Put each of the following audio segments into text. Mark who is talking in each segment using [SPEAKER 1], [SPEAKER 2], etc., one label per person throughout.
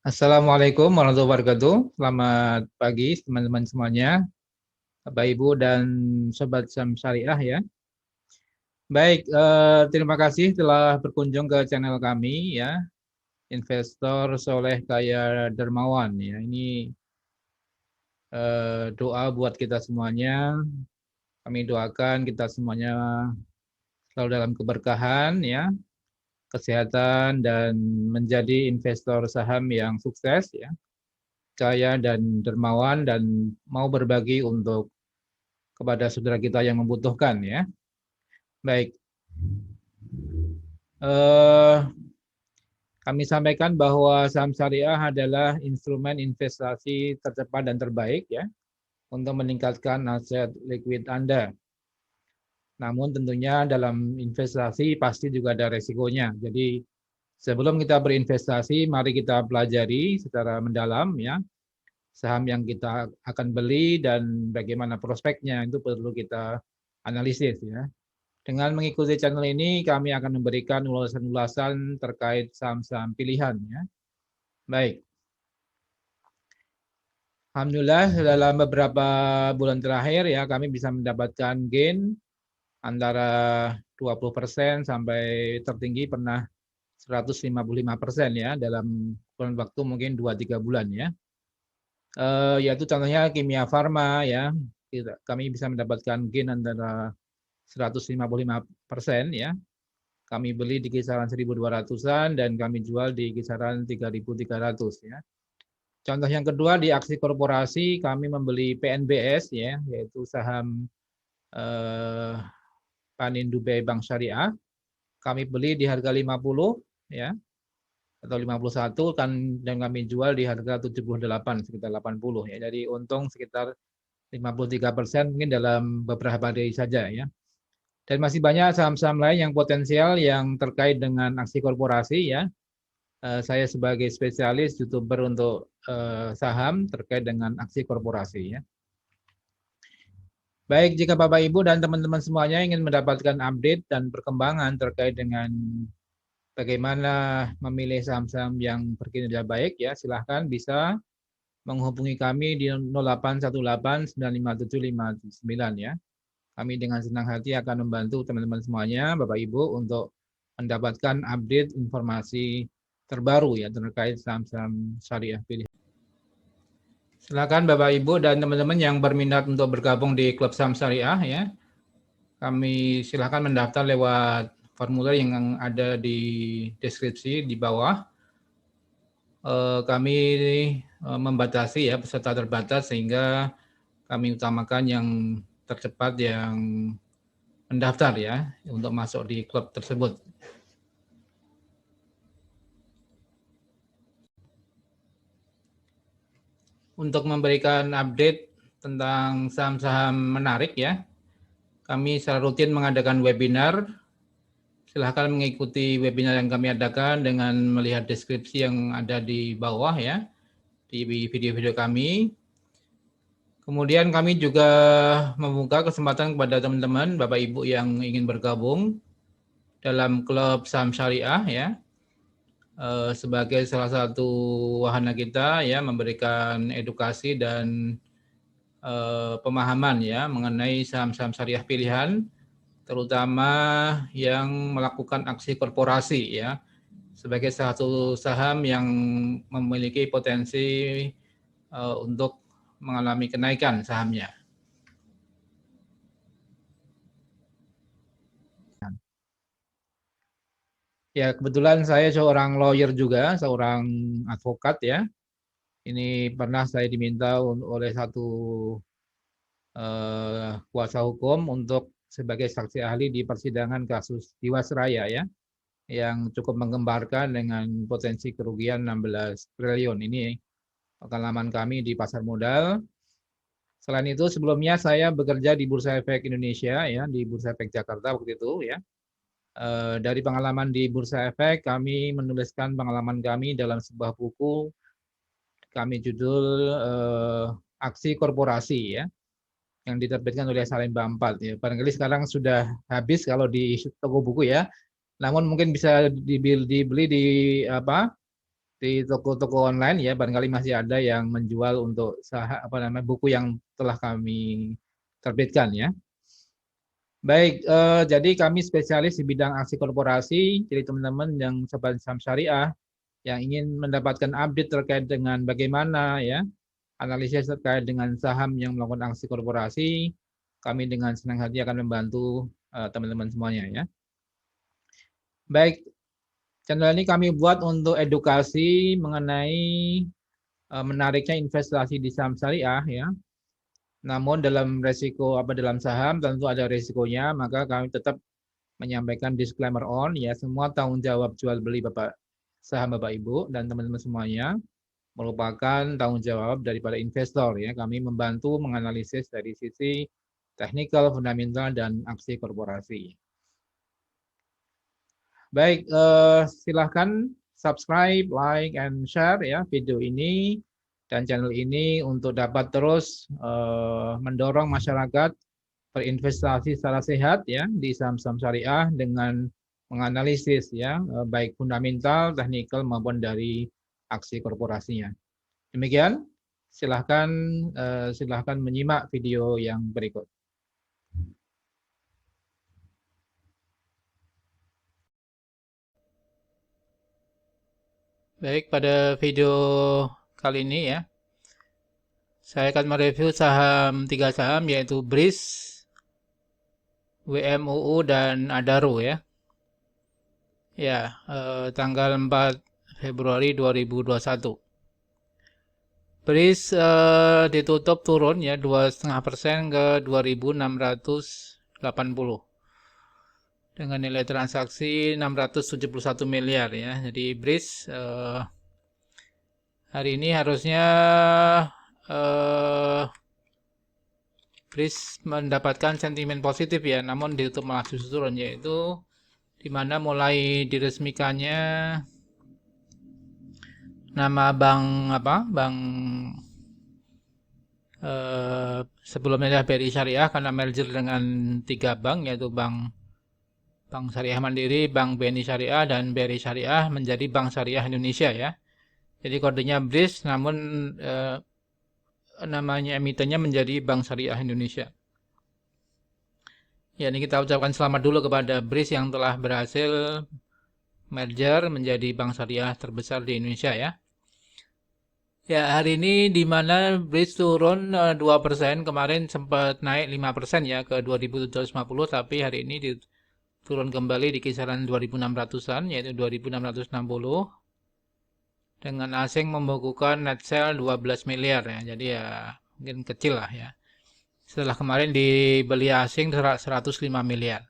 [SPEAKER 1] Assalamualaikum warahmatullahi wabarakatuh. Selamat pagi teman-teman semuanya, Bapak Ibu dan Sobat Saham Syariah ya. Baik, terima kasih telah berkunjung ke channel kami ya, Investor Soleh Kaya Dermawan ya. Ini doa buat kita semuanya. Kami doakan kita semuanya selalu dalam keberkahan ya, kesehatan dan menjadi investor saham yang sukses ya, kaya dan dermawan dan mau berbagi untuk kepada saudara kita yang membutuhkan ya. Baik, kami sampaikan bahwa saham syariah adalah instrumen investasi tercepat dan terbaik ya untuk meningkatkan aset likuid Anda. Namun tentunya dalam investasi pasti juga ada resikonya. Jadi sebelum kita berinvestasi, mari kita pelajari secara mendalam ya saham yang kita akan beli dan bagaimana prospeknya itu perlu kita analisis ya. Dengan mengikuti channel ini, kami akan memberikan ulasan-ulasan terkait saham-saham pilihan. Ya. Baik. Alhamdulillah dalam beberapa bulan terakhir ya kami bisa mendapatkan gain antara 20% sampai tertinggi pernah 155% ya dalam kurun waktu mungkin 2-3 bulan ya. Yaitu contohnya Kimia Farma ya. Kami bisa mendapatkan gain antara 155% ya. Kami beli di kisaran 1.200-an dan kami jual di kisaran 3.300 ya. Contoh yang kedua di aksi korporasi kami membeli PNBS ya, yaitu saham Panin Dubai Bank Syariah. Kami beli di harga 50 ya atau 51 dan kami jual di harga 78 sekitar 80 ya. Jadi untung sekitar 53% mungkin dalam beberapa hari saja ya. Dan masih banyak saham-saham lain yang potensial yang terkait dengan aksi korporasi ya. Saya sebagai spesialis YouTuber untuk saham terkait dengan aksi korporasi ya. Baik, jika Bapak Ibu dan teman-teman semuanya ingin mendapatkan update dan perkembangan terkait dengan bagaimana memilih saham-saham yang berkinerja baik ya, silahkan bisa menghubungi kami di 0818957579 ya. Kami dengan senang hati akan membantu teman-teman semuanya, Bapak Ibu, untuk mendapatkan update informasi terbaru ya terkait saham-saham syariah pilihan. Silakan Bapak Ibu dan teman-teman yang berminat untuk bergabung di klub saham syariah ya. Kami silakan mendaftar lewat formulir yang ada di deskripsi di bawah. Kami membatasi ya peserta terbatas sehingga kami utamakan yang tercepat yang mendaftar ya untuk masuk di klub tersebut. Untuk memberikan update tentang saham-saham menarik ya, kami secara rutin mengadakan webinar. Silahkan mengikuti webinar yang kami adakan dengan melihat deskripsi yang ada di bawah ya, di video-video kami. Kemudian kami juga membuka kesempatan kepada teman-teman, Bapak Ibu yang ingin bergabung dalam klub saham syariah ya, sebagai salah satu wahana kita ya memberikan edukasi dan pemahaman ya mengenai saham-saham syariah pilihan, terutama yang melakukan aksi korporasi ya, sebagai satu saham yang memiliki potensi untuk mengalami kenaikan sahamnya. Ya, kebetulan saya seorang lawyer juga, seorang advokat ya. Ini pernah saya diminta oleh satu kuasa hukum untuk sebagai saksi ahli di persidangan kasus Jiwasraya ya, yang cukup menggembarkan dengan potensi kerugian 16 triliun. Ini pengalaman kami di pasar modal. Selain itu sebelumnya saya bekerja di Bursa Efek Indonesia ya, di Bursa Efek Jakarta waktu itu ya. Dari pengalaman di Bursa Efek kami menuliskan pengalaman kami dalam sebuah buku, kami judul Aksi Korporasi ya, yang diterbitkan oleh Salemba 4 ya. Barangkali sekarang sudah habis kalau di toko buku ya. Namun mungkin bisa dibeli di di toko-toko online ya, barangkali masih ada yang menjual untuk buku yang telah kami terbitkan ya. Baik, jadi kami spesialis di bidang aksi korporasi. Jadi teman-teman yang sobat saham syariah yang ingin mendapatkan update terkait dengan bagaimana ya analisis terkait dengan saham yang melakukan aksi korporasi, kami dengan senang hati akan membantu teman-teman semuanya ya. Baik, channel ini kami buat untuk edukasi mengenai menariknya investasi di saham syariah ya. Namun dalam dalam saham tentu ada resikonya, maka kami tetap menyampaikan disclaimer on ya, semua tanggung jawab jual beli saham Bapak Ibu dan teman-teman semuanya merupakan tanggung jawab daripada investor ya. Kami membantu menganalisis dari sisi teknikal, fundamental dan aksi korporasi. Baik, silahkan subscribe, like, and share ya video ini dan channel ini untuk dapat terus mendorong masyarakat berinvestasi secara sehat ya di saham-saham syariah dengan menganalisis ya baik fundamental, teknikal maupun dari aksi korporasinya. Demikian, silahkan menyimak video yang berikut. Baik, pada video kali ini ya, saya akan mereview tiga saham yaitu BRIS, WMUU dan Adaro ya. Ya, tanggal 4 Februari 2021. BRIS ditutup turun ya 2,5% ke 2.680 dengan nilai transaksi 671 miliar ya. Jadi BRIS hari ini harusnya BRIS mendapatkan sentimen positif ya, namun ditutup malah justru turun, yaitu di mana mulai diresmikannya nama bank sebelumnya adalah BRI Syariah karena merger dengan 3 bank yaitu Bank Syariah Mandiri, Bank BNI Syariah dan BRI Syariah menjadi Bank Syariah Indonesia ya. Jadi kodenya BRIS namun namanya emitennya menjadi Bank Syariah Indonesia. Ya, ini kita ucapkan selamat dulu kepada BRIS yang telah berhasil merger menjadi bank syariah terbesar di Indonesia ya. Ya, hari ini di mana BRIS turun 2%, kemarin sempat naik 5% ya ke 2.750, tapi hari ini turun kembali di kisaran 2.600-an yaitu 2.660 dengan asing membukukan net sale 12 miliar ya. Jadi ya mungkin kecil lah ya. Setelah kemarin dibeli asing 105 miliar.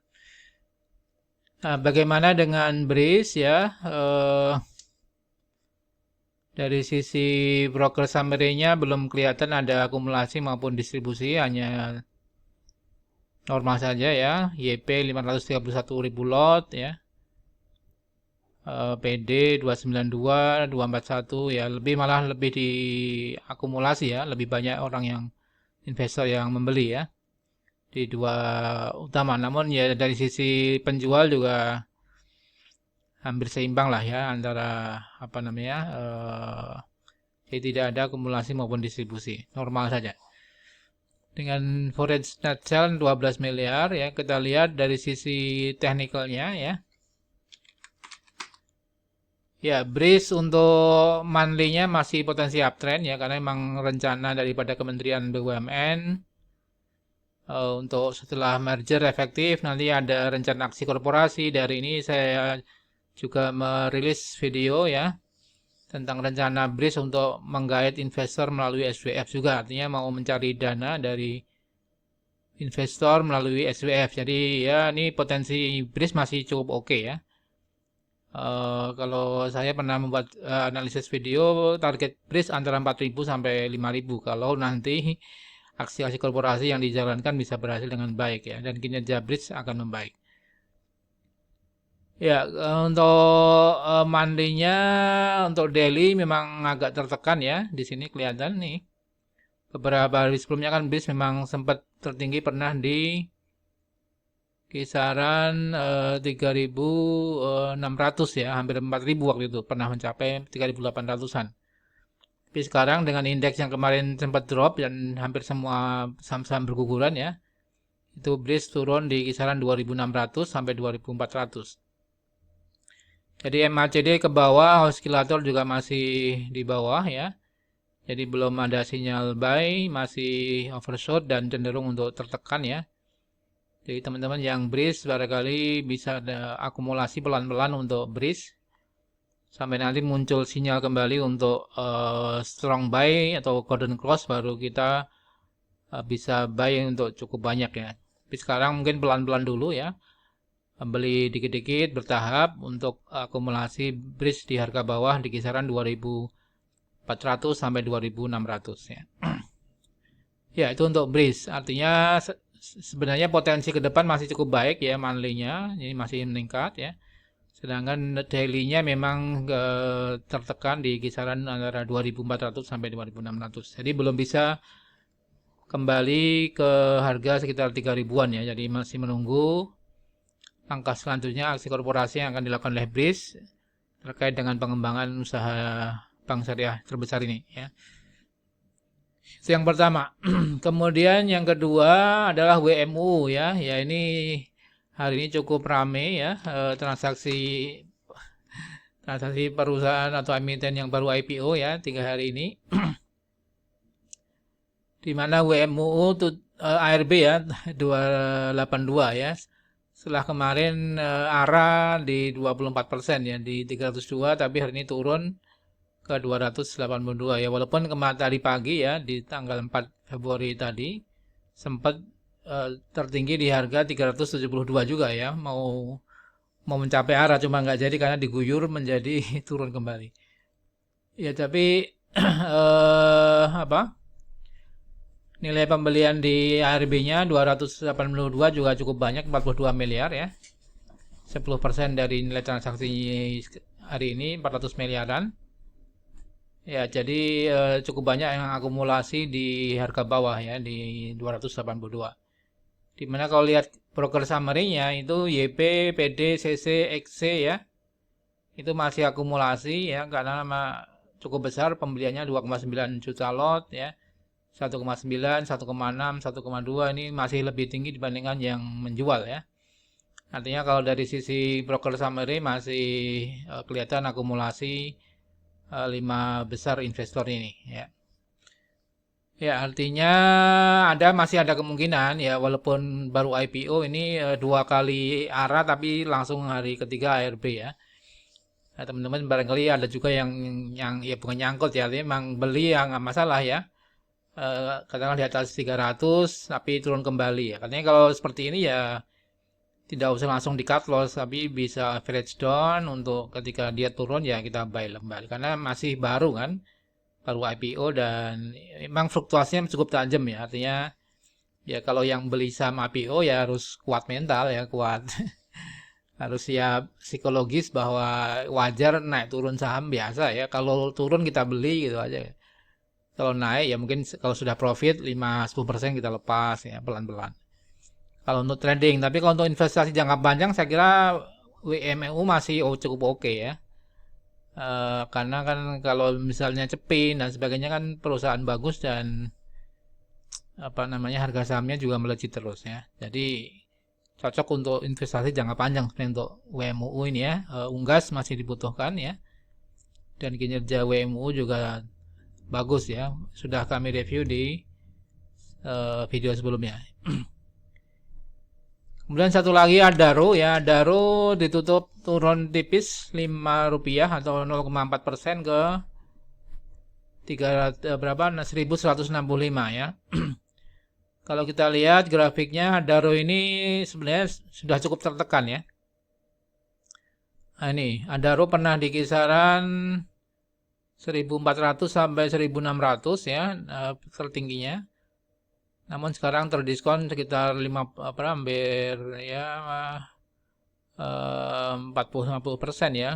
[SPEAKER 1] Nah, bagaimana dengan BRIS ya? Dari sisi broker summary-nya belum kelihatan ada akumulasi maupun distribusi, hanya normal saja ya. YP 531.000 lot ya. PD 292, 241 ya, malah lebih diakumulasi ya, lebih banyak orang yang investor yang membeli ya. Di dua utama, namun ya dari sisi penjual juga hampir seimbang lah ya antara jadi tidak ada akumulasi maupun distribusi, normal saja. Dengan forex net sale 12 miliar ya, kita lihat dari sisi teknikalnya ya. Ya, BRIS untuk monthly-nya masih potensi uptrend ya, karena memang rencana daripada Kementerian BUMN untuk setelah merger efektif nanti ada rencana aksi korporasi. Dari ini saya juga merilis video ya tentang rencana BRIS untuk menggait investor melalui SWF juga, artinya mau mencari dana dari investor melalui SWF. Jadi ya ini potensi BRIS masih cukup oke ya. Kalau saya pernah membuat analisis video, target BRIS antara 4.000 sampai 5.000 kalau nanti aksi-aksi korporasi yang dijalankan bisa berhasil dengan baik ya, dan kinerja BRIS akan membaik. Ya, untuk monthly-nya, untuk daily memang agak tertekan ya. Di sini kelihatan nih. Beberapa hari sebelumnya kan BRIS memang sempat tertinggi pernah di kisaran 3.600 ya, hampir 4.000 waktu itu, pernah mencapai 3.800-an. Tapi sekarang dengan indeks yang kemarin sempat drop dan hampir semua saham-saham berguguran ya, itu BRIS turun di kisaran 2.600 sampai 2.400. Jadi MACD ke bawah, oscillator juga masih di bawah ya. Jadi belum ada sinyal buy, masih overshot dan cenderung untuk tertekan ya. Jadi teman-teman yang BRIS barangkali bisa ada akumulasi pelan-pelan untuk BRIS sampai nanti muncul sinyal kembali untuk strong buy atau golden cross, baru kita bisa buy untuk cukup banyak ya. Tapi sekarang mungkin pelan-pelan dulu ya, beli dikit-dikit bertahap untuk akumulasi BRIS di harga bawah di kisaran 2.400 sampai 2.600 ya. Ya, itu untuk BRIS. Artinya sebenarnya potensi ke depan masih cukup baik ya, monthly-nya ini masih meningkat ya. Sedangkan daily-nya memang tertekan di kisaran antara 2.400 sampai 2.600. Jadi belum bisa kembali ke harga sekitar 3.000-an ya. Jadi masih menunggu langkah selanjutnya aksi korporasi yang akan dilakukan oleh BRIS terkait dengan pengembangan usaha bank syariah terbesar ini ya. Itu yang pertama. Kemudian yang kedua adalah WMU ya. Ya ini hari ini cukup rame ya, transaksi perusahaan atau emiten yang baru IPO ya 3 hari ini. Di mana WMU ARB ya 282 ya. Setelah kemarin ARA di 24% ya, di 302, tapi hari ini turun ke 282 ya. Walaupun kemarin tadi pagi ya, di tanggal 4 Februari tadi sempat tertinggi di harga 372 juga ya, mau mencapai arah, cuma nggak jadi karena diguyur menjadi turun kembali ya. Tapi nilai pembelian di ARB-nya 282 juga cukup banyak, 42 miliar ya, 10% dari nilai transaksi hari ini 400 miliaran ya. Jadi cukup banyak yang akumulasi di harga bawah ya, di 282. Dimana kalau lihat broker summary-nya itu YP, PD, CC, XC ya, itu masih akumulasi ya, karena cukup besar pembeliannya 2,9 juta lot ya, 1,9, 1,6, 1,2 ini masih lebih tinggi dibandingkan yang menjual ya. Artinya kalau dari sisi broker summary masih kelihatan akumulasi 5 besar investor ini ya. Ya, artinya masih ada kemungkinan ya, walaupun baru IPO ini 2 kali ARA tapi langsung hari ketiga ARB ya. Nah, teman-teman barangkali ada juga yang ya bukan nyangkut ya, memang beli yang nggak masalah ya. Katakanlah di atas 300 tapi turun kembali ya. Katanya kalau seperti ini ya tidak usah langsung di cut loss, tapi bisa average down untuk ketika dia turun ya kita buy kembali karena masih baru kan. Baru IPO dan memang fluktuasinya cukup tajam ya. Artinya ya kalau yang beli saham IPO ya harus kuat mental ya, kuat harus siap psikologis bahwa wajar naik turun saham biasa ya. Kalau turun kita beli gitu aja. Kalau naik ya mungkin kalau sudah profit 5-10% kita lepas ya, pelan-pelan. Kalau untuk trading, tapi kalau untuk investasi jangka panjang saya kira WMU masih cukup oke ya. Karena kan kalau misalnya Cepin dan sebagainya kan perusahaan bagus dan harga sahamnya juga melejit terus ya. Jadi cocok untuk investasi jangka panjang untuk WMU ini ya. Unggas masih dibutuhkan ya. Dan kinerja WMU juga bagus ya. Sudah kami review di video sebelumnya. Kemudian satu lagi Adaro ya. Adaro ditutup turun tipis 5 rupiah atau 0,4% ke 1165 ya. Kalau kita lihat grafiknya, Adaro ini sebenarnya sudah cukup tertekan ya. Nah ini Adaro pernah di kisaran 1.400 sampai 1.600 ya, tertingginya. Namun sekarang terdiskon sekitar hampir ya 40-50% ya,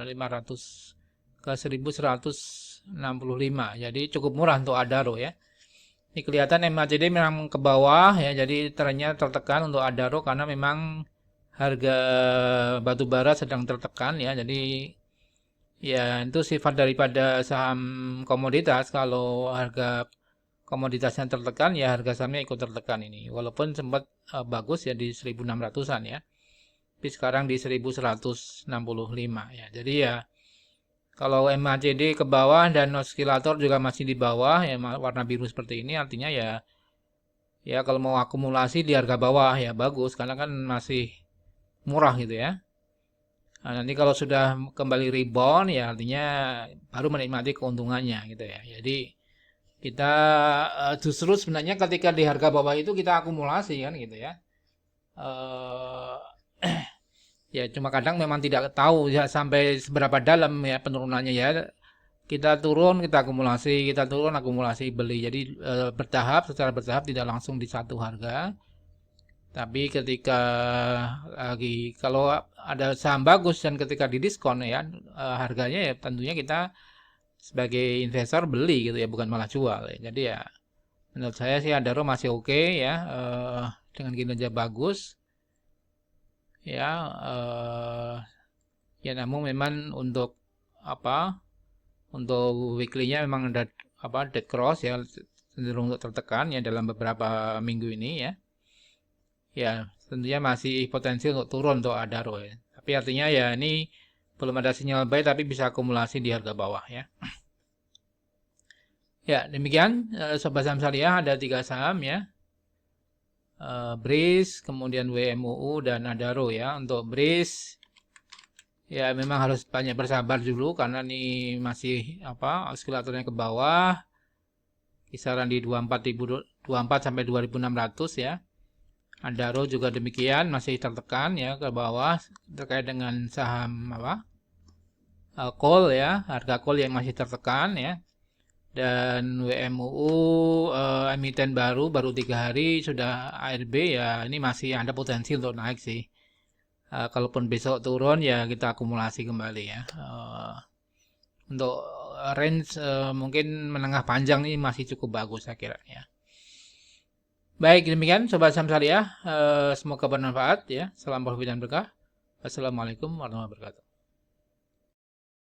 [SPEAKER 1] 500 ke 1.165. Jadi cukup murah untuk Adaro ya. Ini kelihatan MACD memang ke bawah ya, jadi trennya tertekan untuk Adaro karena memang harga batu bara sedang tertekan ya. Jadi ya itu sifat daripada saham komoditas. Kalau harga komoditasnya tertekan ya harga sahamnya ikut tertekan ini. Walaupun sempat bagus ya di 1600-an ya. Tapi sekarang di 1165 ya. Jadi ya kalau MACD ke bawah dan oskilator juga masih di bawah ya warna biru seperti ini artinya ya kalau mau akumulasi di harga bawah ya bagus karena kan masih murah gitu ya. Nah, nanti kalau sudah kembali rebound ya artinya baru menikmati keuntungannya gitu ya. Jadi kita justru sebenarnya ketika di harga bawah itu kita akumulasi kan gitu ya. Eh Ya cuma kadang memang tidak tahu ya sampai seberapa dalam ya penurunannya ya. Kita turun, kita akumulasi, kita turun, akumulasi, beli. Jadi bertahap, secara bertahap tidak langsung di satu harga. Tapi ketika lagi kalau ada saham bagus dan ketika didiskon ya harganya ya tentunya kita sebagai investor beli gitu ya bukan malah jual ya. Jadi ya menurut saya sih Adaro masih oke ya dengan kinerja bagus ya ya namun memang untuk apa untuk weekly-nya memang ada dead cross ya cenderung untuk tertekan ya dalam beberapa minggu ini ya. Ya, tentunya masih potensi untuk turun untuk Adaro ya. Tapi artinya ya ini belum ada sinyal buy tapi bisa akumulasi di harga bawah ya. Ya, demikian Sobat Saham Syariah ada 3 saham ya. BRIS, kemudian WMUU dan Adaro ya. Untuk BRIS ya memang harus banyak bersabar dulu karena ini masih oskilatornya ke bawah. Kisaran di 24 sampai 2600 ya. Adaro juga demikian masih tertekan ya ke bawah terkait dengan saham coal ya, harga coal yang masih tertekan ya. Dan WMUU emiten baru 3 hari sudah ARB ya ini masih ada potensi untuk naik sih. Kalaupun besok turun ya kita akumulasi kembali ya. Untuk range mungkin menengah panjang ini masih cukup bagus saya kira ya. Baik, demikian Sobat Saham Syariah. Semoga bermanfaat ya. Salam profit dan berkah. Wassalamualaikum warahmatullahi wabarakatuh.